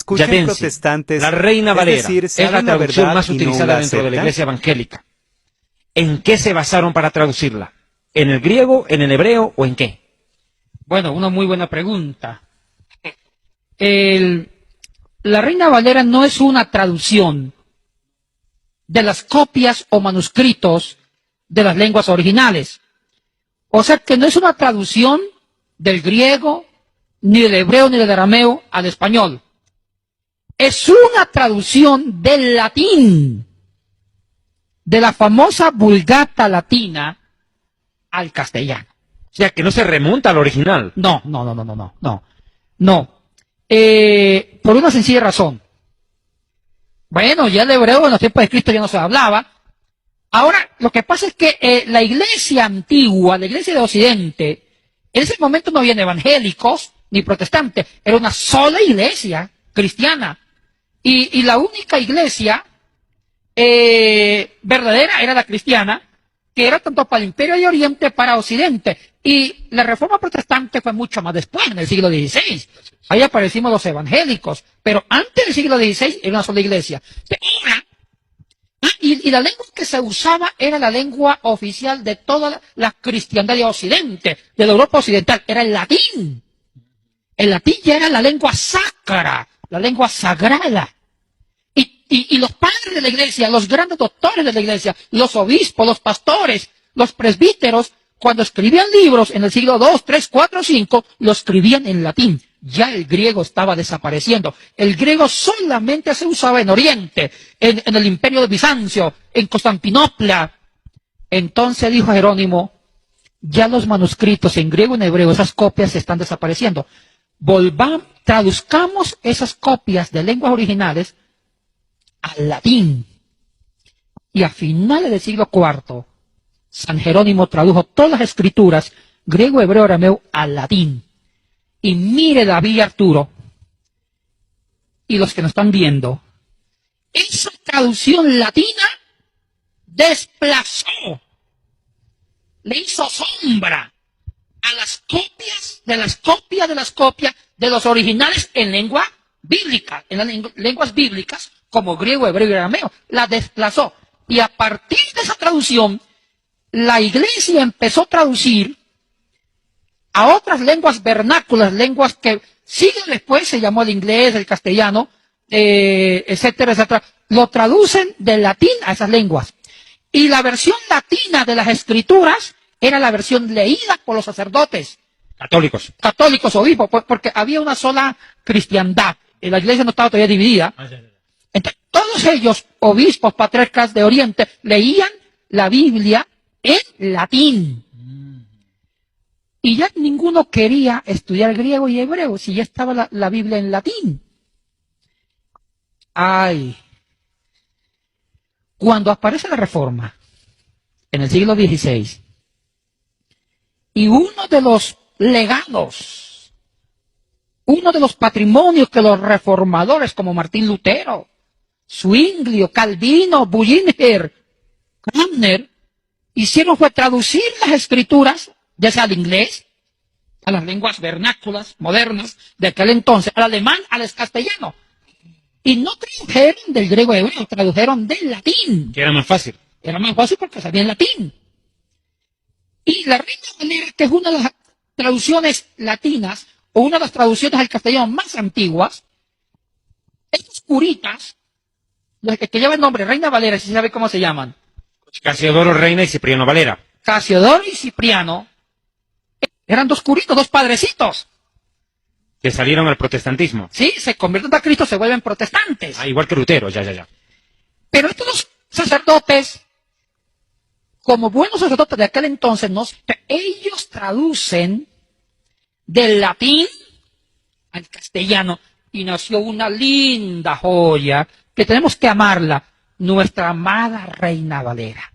Escuchen, Yadensi, protestantes, la Reina Valera, decir, es la saben la traducción verdad más y no utilizada la dentro de la aceptan. Iglesia evangélica. ¿En qué se basaron para traducirla? ¿En el griego, en el hebreo o en qué? Bueno, una muy buena pregunta. La Reina Valera no es una traducción de las copias o manuscritos de las lenguas originales. O sea que no es una traducción del griego, ni del hebreo, ni del arameo al español. Es una traducción del latín, de la famosa Vulgata latina al castellano. O sea, que no se remonta al original. No. Por una sencilla razón. Bueno, ya el hebreo en los tiempos de Cristo ya no se hablaba. Ahora, lo que pasa es que la iglesia antigua, la iglesia de Occidente, en ese momento no habían evangélicos ni protestantes, era una sola iglesia cristiana. Y la única iglesia verdadera era la cristiana, que era tanto para el Imperio de Oriente para Occidente. Y la reforma protestante fue mucho más después, en el siglo XVI. Ahí aparecimos los evangélicos, pero antes del siglo XVI era una sola iglesia. Y la lengua que se usaba era la lengua oficial de toda la cristiandad de Occidente, de la Europa occidental, era el latín. El latín ya era la lengua sacra, la lengua sagrada. Y los padres de la iglesia, los grandes doctores de la iglesia, los obispos, los pastores, los presbíteros, cuando escribían libros en el siglo II, III, IV, V, lo escribían en latín. Ya el griego estaba desapareciendo. El griego solamente se usaba en Oriente, en el Imperio de Bizancio, en Constantinopla. Entonces dijo Jerónimo, ya los manuscritos en griego y en hebreo, esas copias están desapareciendo. Traduzcamos esas copias de lenguas originales al latín. Y a finales del siglo IV, San Jerónimo tradujo todas las escrituras, griego, hebreo, arameo, al latín. Y mire David y Arturo, y los que nos están viendo, esa traducción latina desplazó, le hizo sombra a las copias de las copias de las copias de los originales en lengua bíblica, en las lenguas bíblicas, como griego, hebreo y arameo, la desplazó. Y a partir de esa traducción, la iglesia empezó a traducir a otras lenguas vernáculas, lenguas que siglos después se llamó el inglés, el castellano, etcétera, etcétera. Lo traducen del latín a esas lenguas. Y la versión latina de las escrituras era la versión leída por los sacerdotes. Católicos, obispos, porque había una sola cristiandad. La iglesia no estaba todavía dividida. Entonces, todos ellos, obispos, patriarcas de Oriente, leían la Biblia en latín. Y ya ninguno quería estudiar griego y hebreo, si ya estaba la Biblia en latín. Ay. Cuando aparece la Reforma, en el siglo XVI, y uno de los legados, uno de los patrimonios que los reformadores como Martín Lutero, Zwinglio, Calvino, Bullinger, Cranmer, hicieron fue traducir las escrituras, ya sea al inglés, a las lenguas vernáculas, modernas, de aquel entonces, al alemán, al castellano. Y no tradujeron del griego a hebreo, tradujeron del latín. Que era más fácil. Era más fácil porque sabía en latín. Y la Reina Valera, que es una de las traducciones latinas, o una de las traducciones al castellano más antiguas, estos curitas, los que llevan el nombre Reina Valera, si se sabe cómo se llaman. Casiodoro Reina y Cipriano Valera. Casiodoro y Cipriano eran dos curitos, dos padrecitos. Que salieron al protestantismo. Sí, se convierten a Cristo, se vuelven protestantes. Ah, igual que Lutero, ya. Pero estos dos sacerdotes, como buenos sacerdotes de aquel entonces, ellos traducen del latín al castellano y nació una linda joya que tenemos que amarla, nuestra amada Reina Valera.